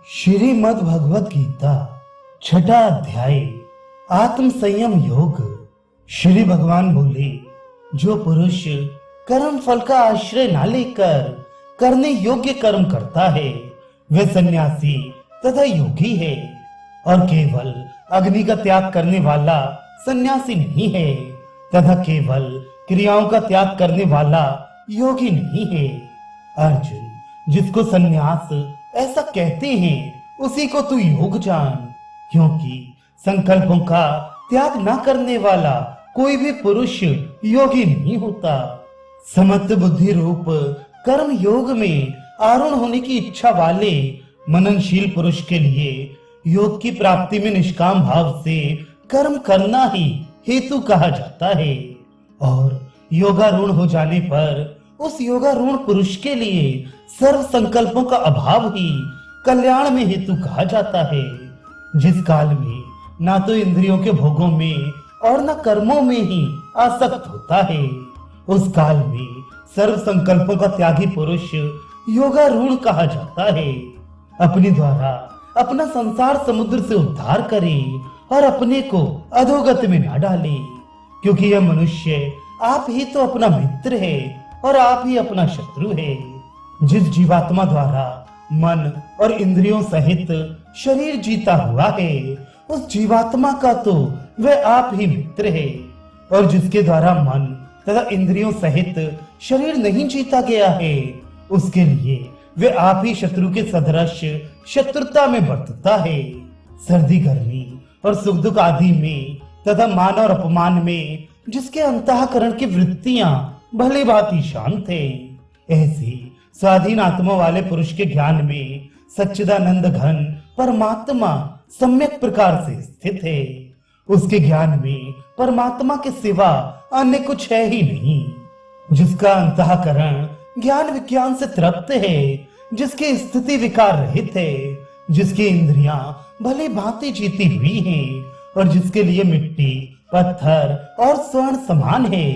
श्रीमद् भगवत गीता छठा अध्याय आत्म संयम योग। श्री भगवान बोले, जो पुरुष कर्म फल का आश्रय ना लेकर करने योग्य कर्म करता है वह सन्यासी तथा योगी है, और केवल अग्नि का त्याग करने वाला सन्यासी नहीं है तथा केवल क्रियाओं का त्याग करने वाला योगी नहीं है। अर्जुन, जिसको सन्यास ऐसा कहते हैं उसी को तू योग जान, क्योंकि संकल्पों का त्याग न करने वाला कोई भी पुरुष योगी नहीं होता। समत्व बुद्धि रूप कर्म योग में आरूढ़ होने की इच्छा वाले मननशील पुरुष के लिए योग की प्राप्ति में निष्काम भाव से कर्म करना ही हेतु कहा जाता है, और योगारूढ़ हो जाने पर उस योगारूढ़ पुरुष के लिए सर्व संकल्पों का अभाव ही कल्याण में हेतु कहा जाता है। जिस काल में ना तो इंद्रियों के भोगों में और न कर्मों में ही आसक्त होता है, उस काल में सर्व संकल्पों का त्यागी पुरुष योगारूढ़ कहा जाता है। अपने द्वारा अपना संसार समुद्र से उद्धार करे और अपने को अधोगति में न डाले, क्योंकि यह मनुष्य आप ही तो अपना मित्र है और आप ही अपना शत्रु है। जिस जीवात्मा द्वारा मन और इंद्रियों सहित शरीर जीता हुआ है, उस जीवात्मा का तो वह आप ही मित्र है, और जिसके द्वारा मन तथा इंद्रियों सहित शरीर नहीं जीता गया है, उसके लिए वह आप ही शत्रु के सदृश शत्रुता में बरतता है। सर्दी गर्मी और सुख दुख आदि में तथा मान और अपमान में जिसके अंतःकरण की वृत्तियां भली भांति शांत है, ऐसी स्वाधीन आत्मा वाले पुरुष के ज्ञान में सच्चिदानंद घन परमात्मा सम्यक प्रकार से स्थित है। उसके ज्ञान में परमात्मा के सिवा अन्य कुछ है ही नहीं। जिसका अंतःकरण ज्ञान विज्ञान से तृप्त है, जिसकी स्थिति विकार रहित है, जिसकी इंद्रियां भली भांति जीती हुई हैं, और जिसके लिए मिट्टी पत्थर और स्वर्ण समान है,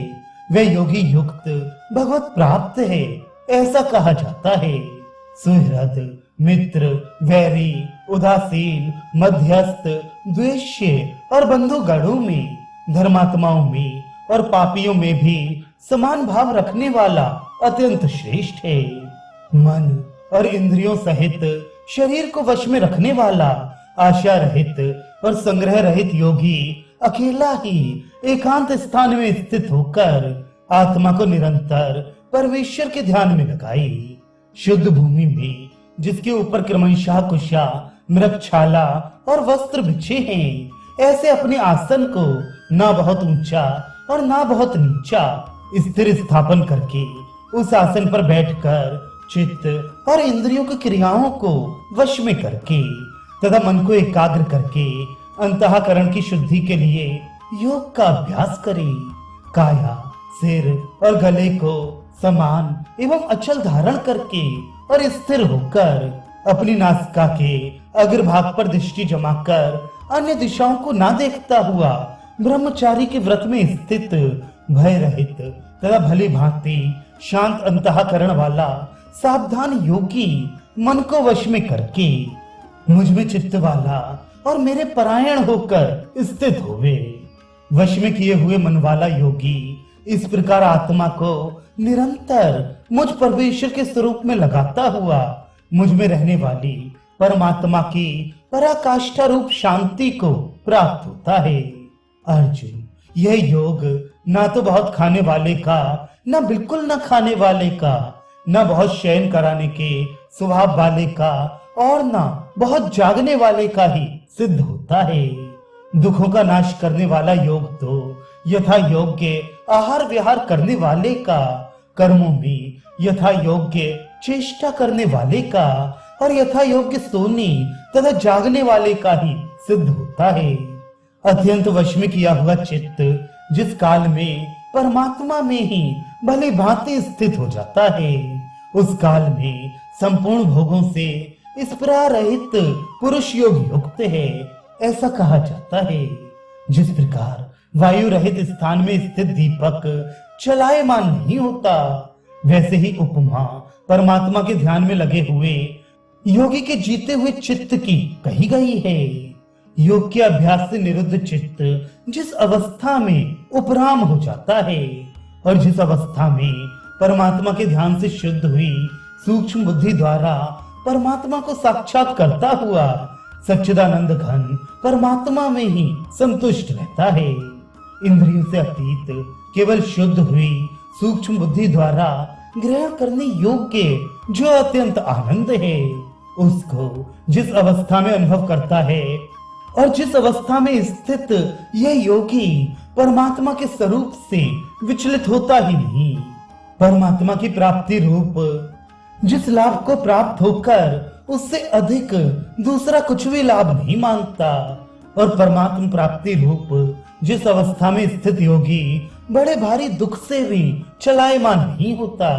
वह योगी युक्त भगवत प्राप्त है, ऐसा कहा जाता है। सुहृद, मित्र, वैरी, उदासीन, मध्यस्थ, द्वेष्य और बंधु गणों में, धर्मात्माओं में और पापियों में भी समान भाव रखने वाला अत्यंत श्रेष्ठ है। मन और इंद्रियों सहित शरीर को वश में रखने वाला आशा रहित और संग्रह रहित योगी अकेला ही एकांत स्थान में स्थित होकर आत्मा को निरंतर परमेश्वर के ध्यान में लगाई। शुद्ध भूमि में जिसके ऊपर क्रमशः कुशा, मृगछाला और वस्त्र बिछे हैं, ऐसे अपने आसन को ना बहुत ऊंचा और ना बहुत नीचा स्थिर स्थापन करके उस आसन पर बैठकर चित्त और इंद्रियों की क्रियाओं को वश में करके तथा मन को एकाग्र करके अंतःकरण की शुद्धि के लिए योग का अभ्यास करें। काया, सिर और गले को समान एवं अचल धारण करके और स्थिर होकर अपनी नासिका के अग्रभाग पर दृष्टि जमाकर अन्य दिशाओं को ना देखता हुआ ब्रह्मचारी के व्रत में स्थित भय रहित तथा भली भांति शांत अंतःकरण वाला सावधान योगी मन को वश में करके मुझ में चित्त वाला और मेरे परायण होकर स्थित होवे। वश में किए हुए मन वाला योगी इस प्रकार आत्मा को निरंतर मुझ परमेश्वर के स्वरूप में लगाता हुआ मुझ में रहने वाली परमात्मा की पराकाष्ठा रूप शांति को प्राप्त होता है। अर्जुन, यह योग ना तो बहुत खाने वाले का, ना बिल्कुल न खाने वाले का, न बहुत शयन कराने के स्वभाव वाले का और न बहुत जागने वाले का ही सिद्ध होता है। दुखों का नाश करने वाला योग तो यथा योग्य आहार विहार करने वाले का, कर्मों में यथा योग्य चेष्टा करने वाले का और यथा योग्य सोने तथा जागने वाले का ही सिद्ध होता है। अत्यंत वश में किया हुआ चित्त जिस काल में परमात्मा में ही भली भांति स्थित हो जाता है, उस काल में संपूर्ण भोगों से इस प्रकार रहित पुरुष योग युक्त है, ऐसा कहा जाता है। जिस प्रकार वायु रहित स्थान में स्थित दीपक चलायमान नहीं होता, वैसे ही उपमा परमात्मा के ध्यान में लगे हुए योगी के जीते हुए चित्त की कही गई है। योग के अभ्यास से निरुद्ध चित्त जिस अवस्था में उपराम हो जाता है और जिस अवस्था में परमात्मा के ध्यान से शुद्ध हुई सूक्ष्म बुद्धि द्वारा परमात्मा को साक्षात करता हुआ सच्चिदानंद घन परमात्मा में ही संतुष्ट रहता है। इंद्रियों से अतीत केवल शुद्ध हुई सूक्ष्म बुद्धि द्वारा ग्रहण करने योग्य जो अत्यंत आनंद है, उसको जिस अवस्था में अनुभव करता है और जिस अवस्था में स्थित यह योगी परमात्मा के स्वरूप से विचलित होता ही नहीं, परमात्मा की प्राप्ति रूप जिस लाभ को प्राप्त होकर उससे अधिक दूसरा कुछ भी लाभ नहीं मांगता, और परमात्मा प्राप्ति रूप जिस अवस्था में स्थित योगी बड़े भारी दुख से भी चलायमान नहीं होता,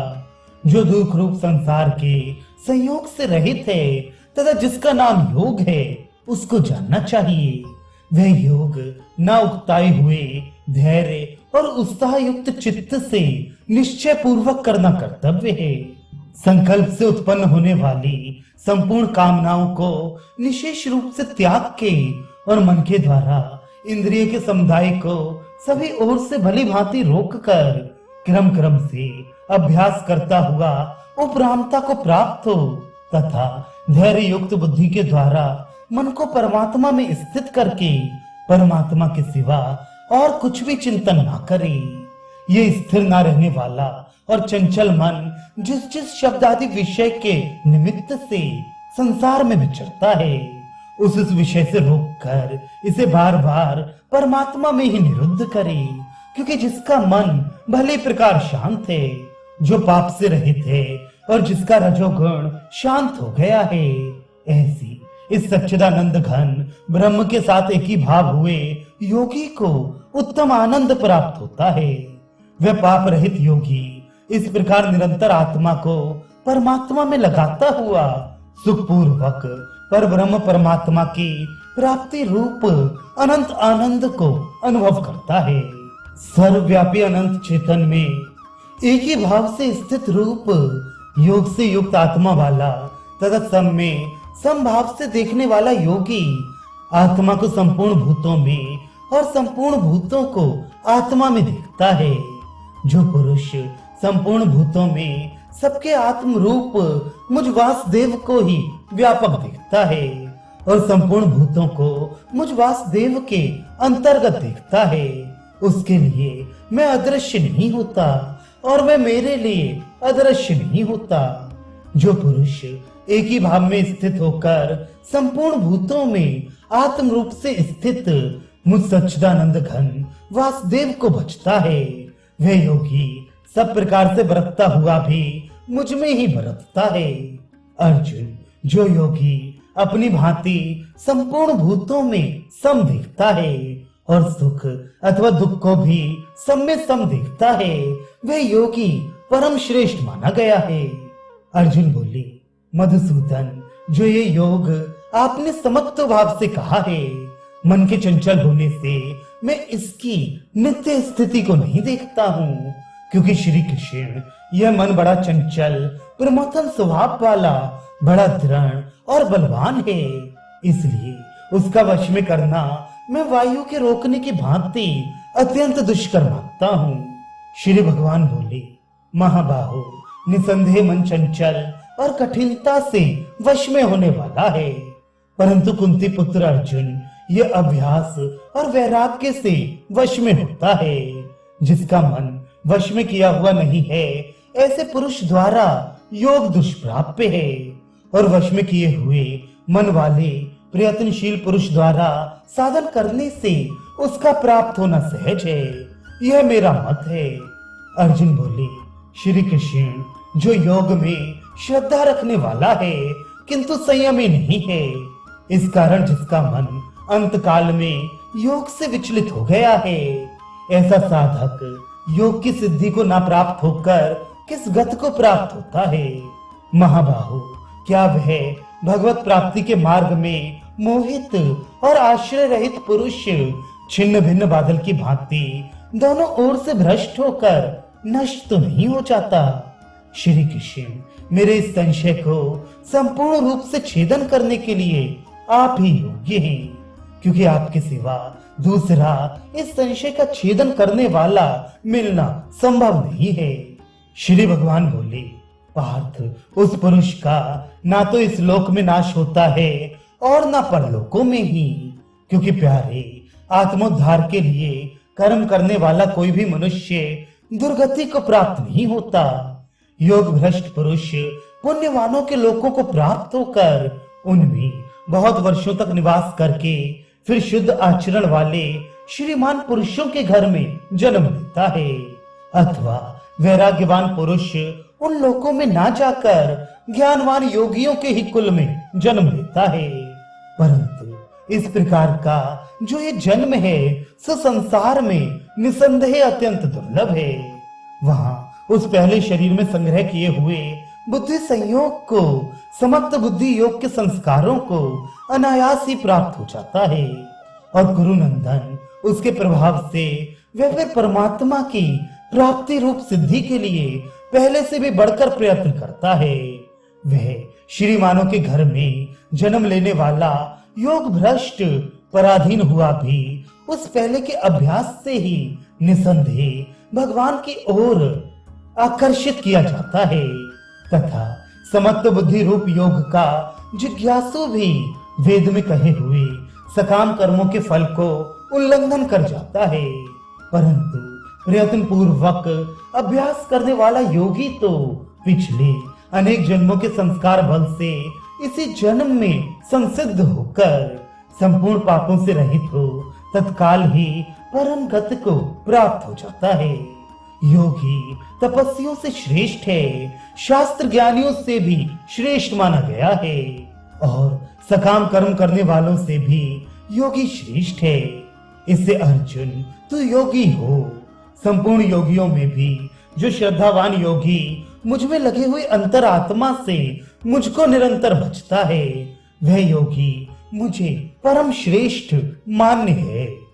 जो दुख रूप संसार के संयोग से रहित है तथा जिसका नाम योग है, उसको जानना चाहिए। वह योग न उकताए हुए धैर्य और उत्साह युक्त चित्त से निश्चय पूर्वक करना कर्तव्य है। संकल्प से उत्पन्न होने वाली संपूर्ण कामनाओं को निशेष रूप से त्याग के और मन के द्वारा इंद्रिय के समुदाय को सभी ओर से भली भांति रोक कर क्रम क्रम से अभ्यास करता हुआ उपरामता को प्राप्त हो तथा धैर्य युक्त बुद्धि के द्वारा मन को परमात्मा में स्थित करके परमात्मा के सिवा और कुछ भी चिंतन ना करे। ये स्थिर ना रहने वाला और चंचल मन जिस जिस शब्द आदि विषय के निमित्त से संसार में विचरता है, उस विषय से रोककर इसे बार बार परमात्मा में ही निरुद्ध करे, क्योंकि जिसका मन भले प्रकार शांत है, जो पाप से रहित है और जिसका रजोगुण शांत हो गया है, ऐसी इस सच्चिदानंद घन ब्रह्म के साथ एक ही भाव हुए योगी को उत्तम आनंद प्राप्त होता है। वह पाप रहित योगी इस प्रकार निरंतर आत्मा को परमात्मा में लगाता हुआ सुखपूर्वक पर ब्रह्म परमात्मा की प्राप्ति रूप अनंत आनंद को अनुभव करता है। सर्वव्यापी अनंत चेतन में एक ही भाव से स्थित रूप योग से युक्त आत्मा वाला तथा सब में समभाव से देखने वाला योगी आत्मा को संपूर्ण भूतों में और संपूर्ण भूतों को आत्मा में देखता है। जो पुरुष संपूर्ण भूतों में सबके आत्म रूप मुझ वासुदेव को ही व्यापक देखता है और संपूर्ण भूतों को मुझ वासुदेव के अंतर्गत देखता है, उसके लिए मैं अदृश्य नहीं होता और वह मेरे लिए अदृश्य नहीं होता। जो पुरुष एक ही भाव में स्थित होकर संपूर्ण भूतों में आत्म रूप से स्थित मुझ सच्चिदानंद घन वासुदेव को बचता है, वह योगी सब प्रकार से बरतता हुआ भी मुझ में ही बरतता है। अर्जुन, जो योगी अपनी भांति संपूर्ण भूतों में सम देखता है और सुख अथवा दुख को भी सब में सम देखता है, वह योगी परम श्रेष्ठ माना गया है। अर्जुन बोले, मधुसूदन, जो ये योग आपने समत्व भाव से कहा है, मन के चंचल होने से मैं इसकी नित्य स्थिति को नहीं देखता हूँ, क्योंकि श्री कृष्ण यह मन बड़ा चंचल प्रमथन स्वभाव वाला बड़ा दृढ़ और बलवान है, इसलिए उसका वश में करना मैं वायु के रोकने की भांति अत्यंत दुष्कर मानता हूँ। श्री भगवान बोले, महाबाहो, निसंदेह मन चंचल और कठिनता से वश में होने वाला है, परंतु कुंती पुत्र अर्जुन यह अभ्यास और वैराग्य से वश में होता है। जिसका मन वश में किया हुआ नहीं है, ऐसे पुरुष द्वारा योग दुष्प्राप्य है, और वश में किए हुए मन वाले प्रयत्नशील पुरुष द्वारा साधन करने से उसका प्राप्त होना सहज है। यह मेरा मत है। अर्जुन बोले, श्री कृष्ण, जो योग में श्रद्धा रखने वाला है किंतु संयमी नहीं है, इस कारण जिसका मन अंत काल में योग से विचलित हो गया है, ऐसा साधक योग की सिद्धि को ना प्राप्त होकर किस गति को प्राप्त होता है। महाबाहु, क्या वह भगवत प्राप्ति के मार्ग में मोहित और आश्रय रहित पुरुष छिन्न भिन्न बादल की भांति दोनों ओर से भ्रष्ट होकर नष्ट तो नहीं हो जाता। श्री कृष्ण, मेरे इस संशय को संपूर्ण रूप से छेदन करने के लिए आप ही योग्य हैं, क्योंकि आपके सिवा दूसरा इस संशय का छेदन करने वाला मिलना संभव नहीं है। श्री भगवान बोले, पार्थ, उस पुरुष का ना तो इस लोक में नाश होता है और ना परलोकों में ही, क्योंकि प्यारे, आत्मोद्धार के लिए कर्म करने वाला कोई भी मनुष्य दुर्गति को प्राप्त नहीं होता। योग भ्रष्ट पुरुष पुण्यवानों के लोकों को प्राप्त होकर उनमें बहुत वर्षों तक निवास करके फिर शुद्ध आचरण वाले श्रीमान पुरुषों के घर में जन्म लेता है, अथवा वैराग्यवान पुरुष उन लोकों में ना जाकर ज्ञानवान योगियों के ही कुल में जन्म लेता है। परंतु इस प्रकार का जो ये जन्म है सो संसार में निसंदेह अत्यंत दुर्लभ है। वहां उस पहले शरीर में संग्रह किए हुए बुद्धि संयोग को, समक्त बुद्धि योग के संस्कारों को अनायास ही प्राप्त हो जाता है और गुरु नंदन उसके प्रभाव से वह फिर परमात्मा की प्राप्ति रूप सिद्धि के लिए पहले से भी बढ़कर प्रयत्न करता है। वह श्रीमानों के घर में जन्म लेने वाला योग भ्रष्ट पराधीन हुआ भी उस पहले के अभ्यास से ही निसंदेह भगवान की ओर आकर्षित किया जाता है, तथा समत्व बुद्धि रूप योग का जिज्ञासु भी वेद में कहे हुए सकाम कर्मों के फल को उल्लंघन कर जाता है। परंतु प्रयत्न पूर्वक अभ्यास करने वाला योगी तो पिछले अनेक जन्मों के संस्कार बल से इसी जन्म में संसिद्ध होकर संपूर्ण पापों से रहित हो तत्काल ही परम गति को प्राप्त हो जाता है। योगी तपस्वियों से श्रेष्ठ है, शास्त्र ज्ञानियों से भी श्रेष्ठ माना गया है और सकाम कर्म करने वालों से भी योगी श्रेष्ठ है। इससे अर्जुन, तू योगी हो। संपूर्ण योगियों में भी जो श्रद्धावान योगी मुझ में लगे हुए अंतरात्मा से मुझको निरंतर भजता है, वह योगी मुझे परम श्रेष्ठ मान्य है।